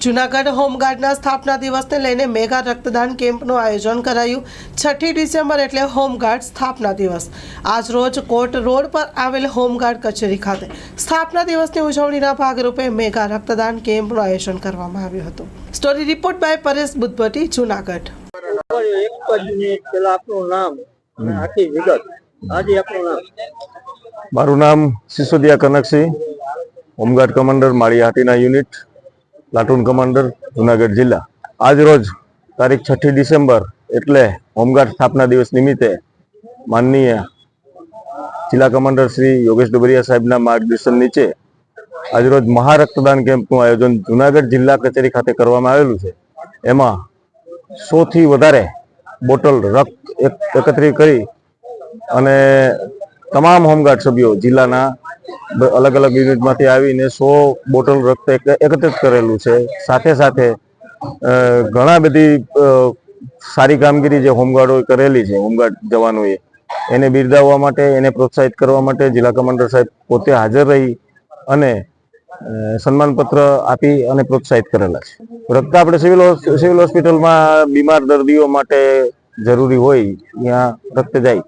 જૂનાગઢ હોમગાર્ડના સ્થાપના દિવસને લઈને મેગા રક્તદાન કેમ્પનું આયોજન કરાયું। 6 ડિસેમ્બર એટલે હોમગાર્ડ સ્થાપના દિવસ। આજ રોજ કોટ રોડ પર આવેલ હોમગાર્ડ કચેરી ખાતે સ્થાપના દિવસની ઉજવણીના ભાગરૂપે મેગા રક્તદાન કેમ્પનું આયોજન કરવામાં આવ્યું હતું। Story report by Paresh Buddhabhatti, Junagadh. મારું નામ Sisodiya Kanaksinh, home guard commander Maliyahatina unit, platoon commander, Junagadh જિલ્લા। આજ રોજ તારીખ 6 ડિસેમ્બર એટલે હોમગાર્ડ સ્થાપના દિવસ નિમિત્તે માનનીય જિલ્લા કમાન્ડર શ્રી યોગેશ ડોબરિયા સાહેબના માર્ગદર્શન નીચે આજરોજ મહારક્તદાન કેમ્પનું આયોજન જૂનાગઢ જિલ્લા કચેરી ખાતે કરવામાં આવેલું છે। એમાં 100 થી વધારે બોટલ રક્ત એકત્રિત કરી અને તમામ હોમગાર્ડ સભ્યો જિલ્લાના અલગ અલગ યુનિટમાંથી આવીને 100 બોટલ રક્ત એકત્રિત કરેલું છે। સાથે સાથે ઘણા બધી સારી કામગીરી જે હોમગાર્ડોએ કરેલી છે, હોમગાર્ડ જવાનોએ, એને બિરદાવવા માટે, એને પ્રોત્સાહિત કરવા માટે જિલ્લા કમાન્ડર સાહેબ પોતે હાજર રહી અને સન્માનપત્ર આપી અને પ્રોત્સાહિત કરેલા છે। રક્ત આપણે સિવિલ હોસ્પિટલમાં બીમાર દર્દીઓ માટે જરૂરી હોય ત્યાં રક્ત જાય।